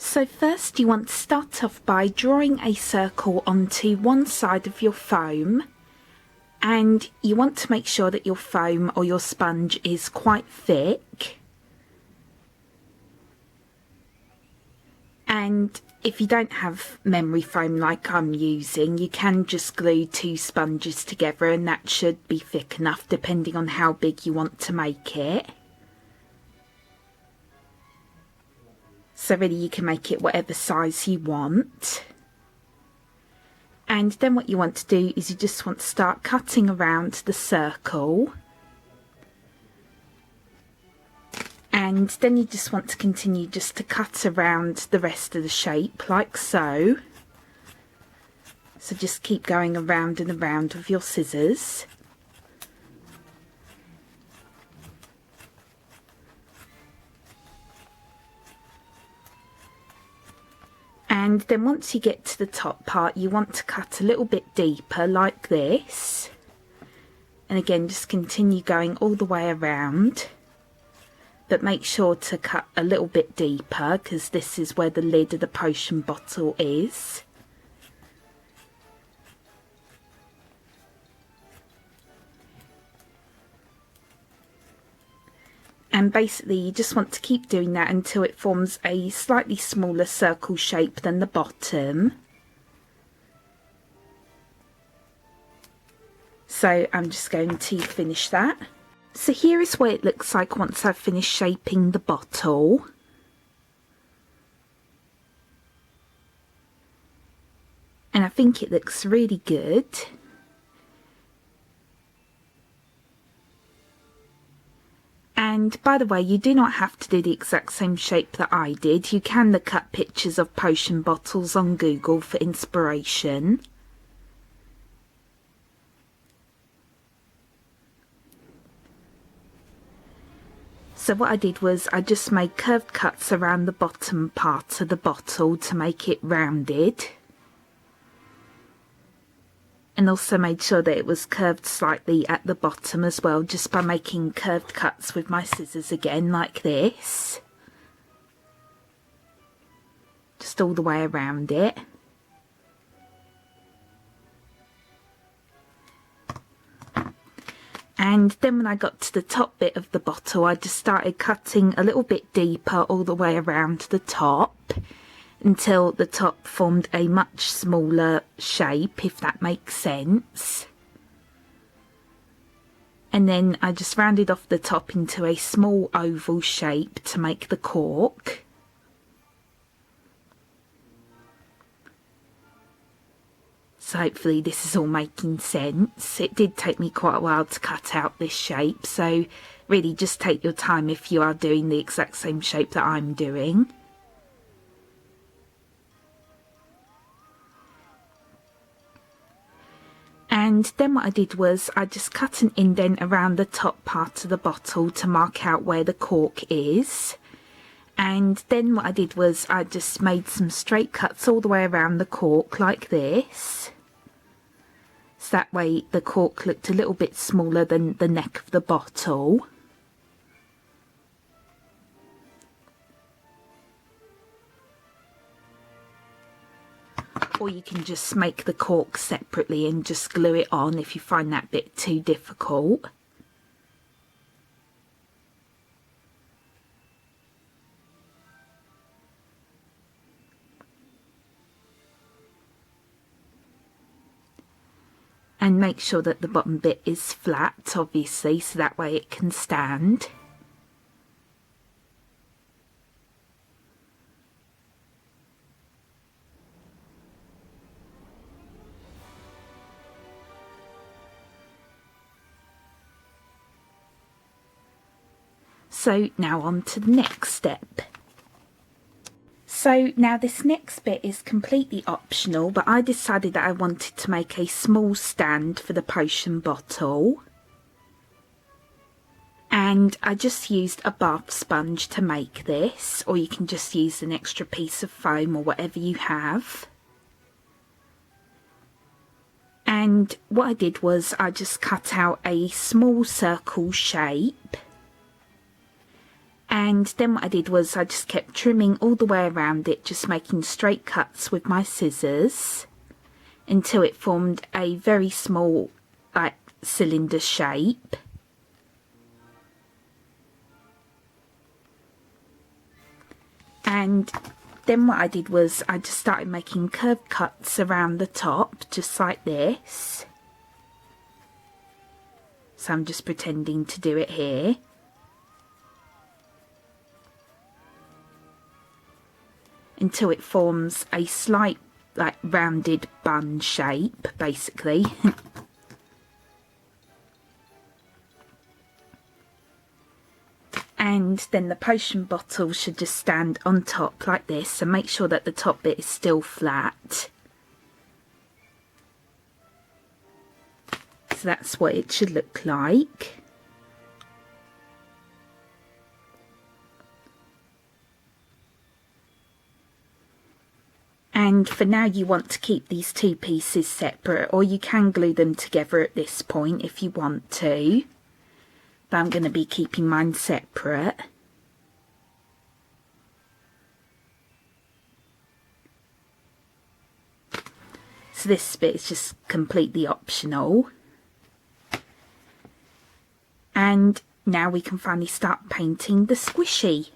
So first you want to start off by drawing a circle onto one side of your foam, and you want to make sure that your foam or your sponge is quite thick. And if you don't have memory foam like I'm using, you can just glue two sponges together and that should be thick enough depending on how big you want to make it. So really you can make it whatever size you want. And then what you want to do is you just want to start cutting around the circle. And then you just want to continue just to cut around the rest of the shape like so. So just keep going around and around with your scissors. And then once you get to the top part, you want to cut a little bit deeper like this. And again, just continue going all the way around. But make sure to cut a little bit deeper because this is where the lid of the potion bottle is. And basically you just want to keep doing that until it forms a slightly smaller circle shape than the bottom. So I'm just going to finish that. So here is what it looks like once I've finished shaping the bottle. And I think it looks really good. And by the way, you do not have to do the exact same shape that I did. You can look up pictures of potion bottles on Google for inspiration. So what I did was I just made curved cuts around the bottom part of the bottle to make it rounded. And also made sure that it was curved slightly at the bottom as well, just by making curved cuts with my scissors again, like this. Just all the way around it. And then when I got to the top bit of the bottle, I just started cutting a little bit deeper all the way around the top until the top formed a much smaller shape, if that makes sense. And then I just rounded off the top into a small oval shape to make the cork. So hopefully this is all making sense. It did take me quite a while to cut out this shape, so really just take your time if you are doing the exact same shape that I'm doing. And then what I did was I just cut an indent around the top part of the bottle to mark out where the cork is. And then what I did was I just made some straight cuts all the way around the cork like this. So that way the cork looked a little bit smaller than the neck of the bottle. Or you can just make the cork separately and just glue it on if you find that bit too difficult. And make sure that the bottom bit is flat, obviously, so that way it can stand. So now on to the next step. So now this next bit is completely optional, but I decided that I wanted to make a small stand for the potion bottle. And I just used a bath sponge to make this, or you can just use an extra piece of foam or whatever you have. And what I did was I just cut out a small circle shape. And then what I did was I just kept trimming all the way around it, just making straight cuts with my scissors until it formed a very small, like, cylinder shape. And then what I did was I just started making curved cuts around the top, just like this. So I'm just pretending to do it here. Until it forms a slight, like, rounded bun shape, basically. And then the potion bottle should just stand on top like this, so make sure that the top bit is still flat. So that's what it should look like. And for now you want to keep these two pieces separate, or you can glue them together at this point if you want to. But I'm going to be keeping mine separate. So this bit is just completely optional. And now we can finally start painting the squishy.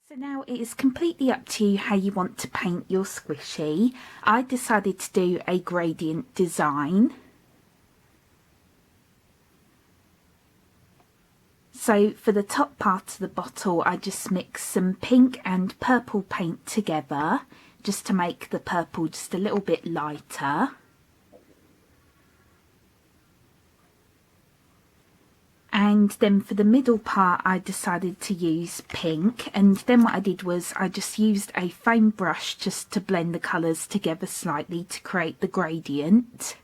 So now it is completely up to you how you want to paint your squishy. I decided to do a gradient design. So for the top part of the bottle, I just mixed some pink and purple paint together, just to make the purple just a little bit lighter. And then for the middle part, I decided to use pink. And then what I did was I just used a foam brush just to blend the colours together slightly to create the gradient.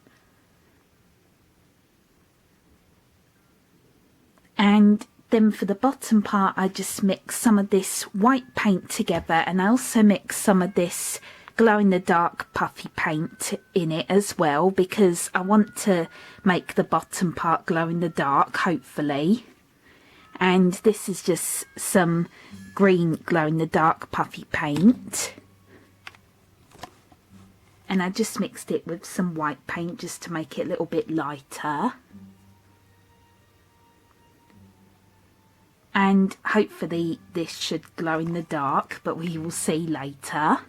And then for the bottom part, I just mixed some of this white paint together, and I also mixed some of this glow-in-the-dark puffy paint in it as well, because I want to make the bottom part glow-in-the-dark, hopefully. And this is just some green glow-in-the-dark puffy paint. And I just mixed it with some white paint just to make it a little bit lighter. And hopefully this should glow in the dark, but we will see later.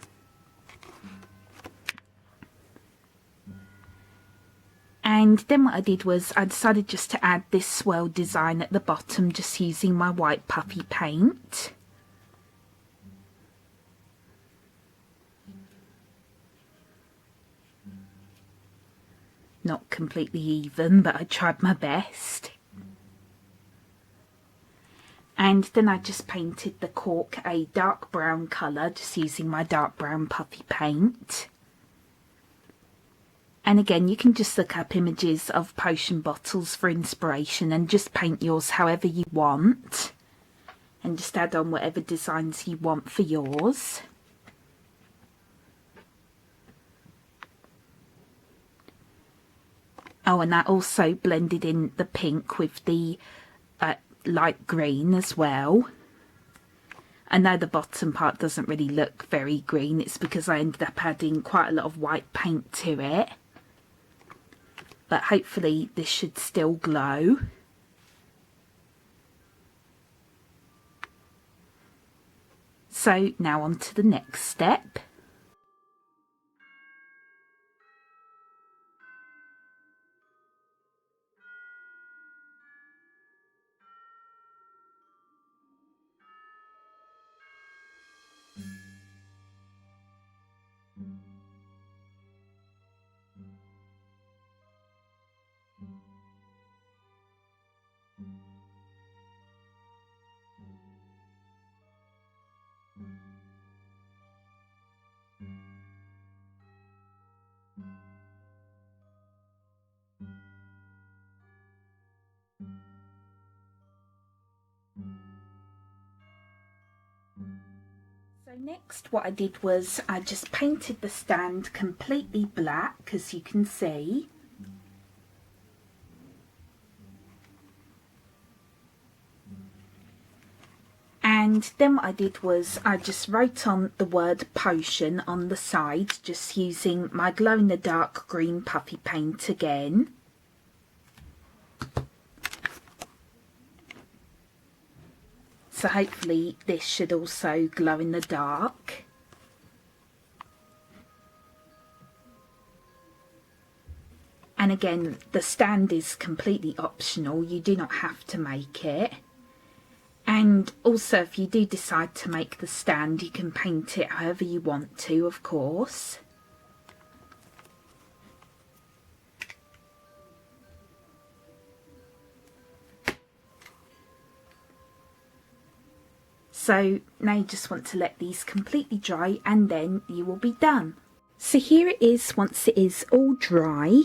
And then what I did was I decided just to add this swirl design at the bottom, just using my white puffy paint. Not completely even, but I tried my best. And then I just painted the cork a dark brown colour, just using my dark brown puffy paint. And again, you can just look up images of potion bottles for inspiration and just paint yours however you want. And just add on whatever designs you want for yours. Oh, and that also blended in the pink with the light green as well. I know the bottom part doesn't really look very green. It's because I ended up adding quite a lot of white paint to it. But hopefully this should still glow. So now on to the next step. So next what I did was I just painted the stand completely black, as you can see. And then what I did was I just wrote on the word potion on the side, just using my glow-in-the-dark green puffy paint again. So hopefully this should also glow in the dark. And again, the stand is completely optional. You do not have to make it. And also, if you do decide to make the stand, you can paint it however you want to, of course. So now you just want to let these completely dry and then you will be done. So here it is once it is all dry.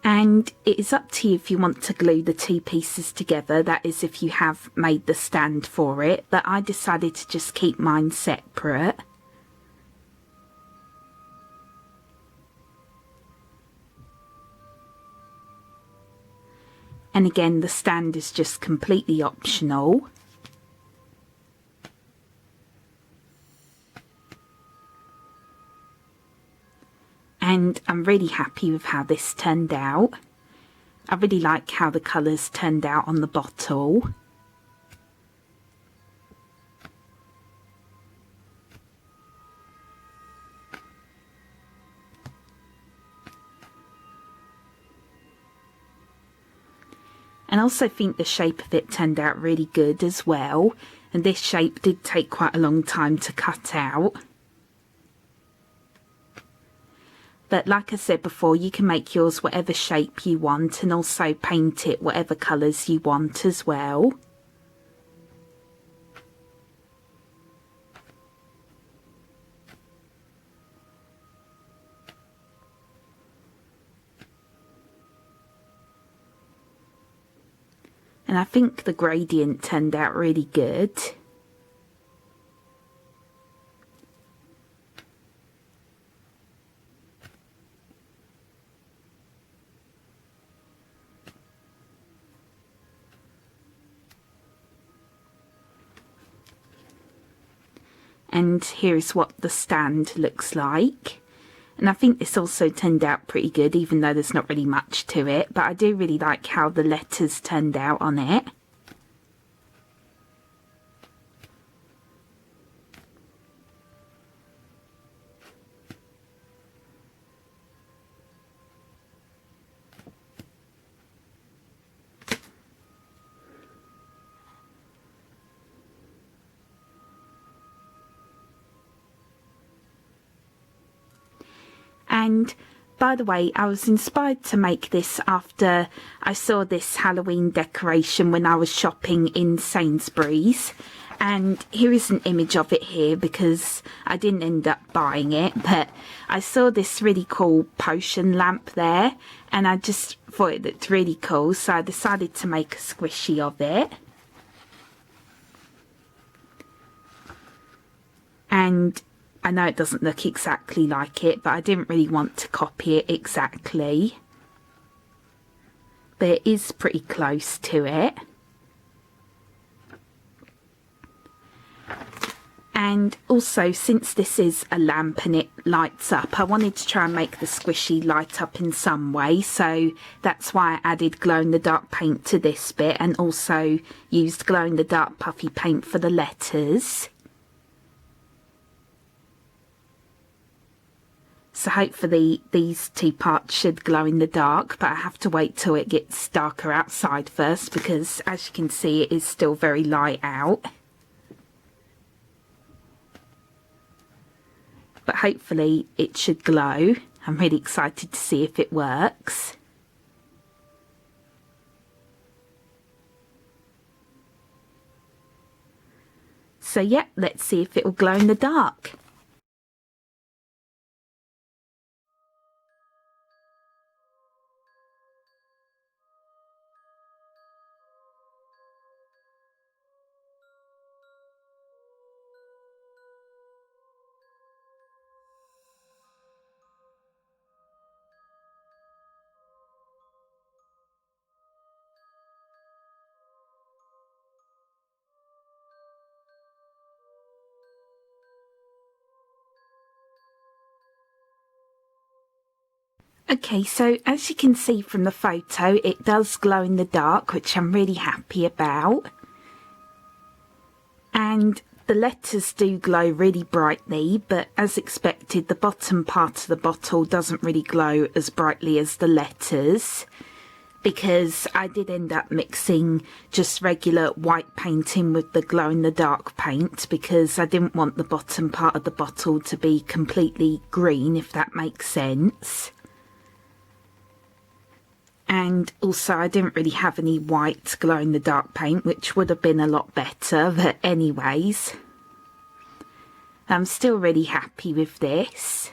And it is up to you if you want to glue the two pieces together, that is if you have made the stand for it, but I decided to just keep mine separate. And again, the stand is just completely optional. And I'm really happy with how this turned out. I really like how the colours turned out on the bottle. And I also think the shape of it turned out really good as well. And this shape did take quite a long time to cut out. But like I said before, you can make yours whatever shape you want and also paint it whatever colours you want as well. And I think the gradient turned out really good. And here is what the stand looks like. And I think this also turned out pretty good, even though there's not really much to it. But I do really like how the letters turned out on it. And by the way, I was inspired to make this after I saw this Halloween decoration when I was shopping in Sainsbury's. And here is an image of it here because I didn't end up buying it, but I saw this really cool potion lamp there and I just thought it looked really cool, so I decided to make a squishy of it. And I know it doesn't look exactly like it, but I didn't really want to copy it exactly. But it is pretty close to it. And also, since this is a lamp and it lights up, I wanted to try and make the squishy light up in some way. So that's why I added glow-in-the-dark paint to this bit and also used glow-in-the-dark puffy paint for the letters. So hopefully these two parts should glow in the dark, but I have to wait till it gets darker outside first because, as you can see, it is still very light out. But hopefully it should glow. I'm really excited to see if it works. So yeah, let's see if it will glow in the dark. Okay, so as you can see from the photo, it does glow in the dark, which I'm really happy about. And the letters do glow really brightly, but as expected, the bottom part of the bottle doesn't really glow as brightly as the letters, because I did end up mixing just regular white paint in with the glow-in-the-dark paint, because I didn't want the bottom part of the bottle to be completely green, if that makes sense. And also I didn't really have any white glow-in-the-dark paint, which would have been a lot better, but anyways, I'm still really happy with this.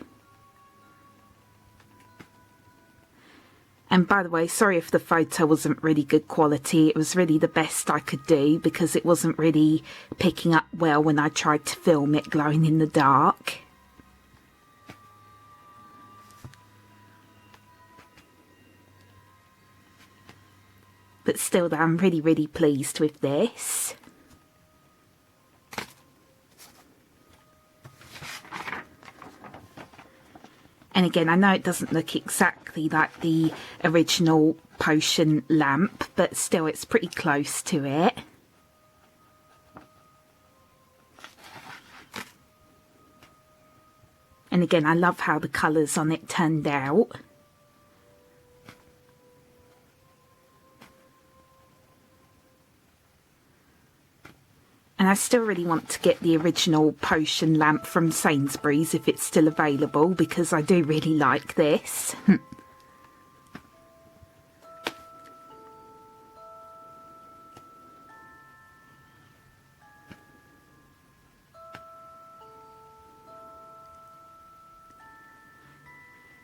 And by the way, sorry if the photo wasn't really good quality. It was really the best I could do because it wasn't really picking up well when I tried to film it glowing in the dark. But still, I'm really, really pleased with this. And again, I know it doesn't look exactly like the original potion lamp, but still it's pretty close to it. And again, I love how the colours on it turned out. And I still really want to get the original potion lamp from Sainsbury's if it's still available, because I do really like this.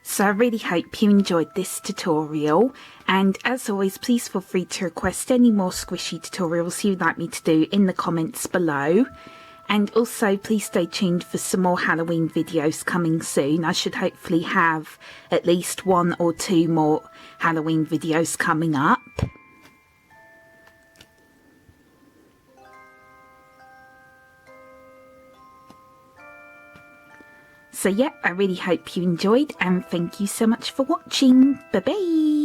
So I really hope you enjoyed this tutorial, and as always, please feel free to request any more squishy tutorials you'd like me to do in the comments below. And also please stay tuned for some more Halloween videos coming soon. I should hopefully have at least 1 or 2 more Halloween videos coming up. So yeah, I really hope you enjoyed, and thank you so much for watching. Bye bye!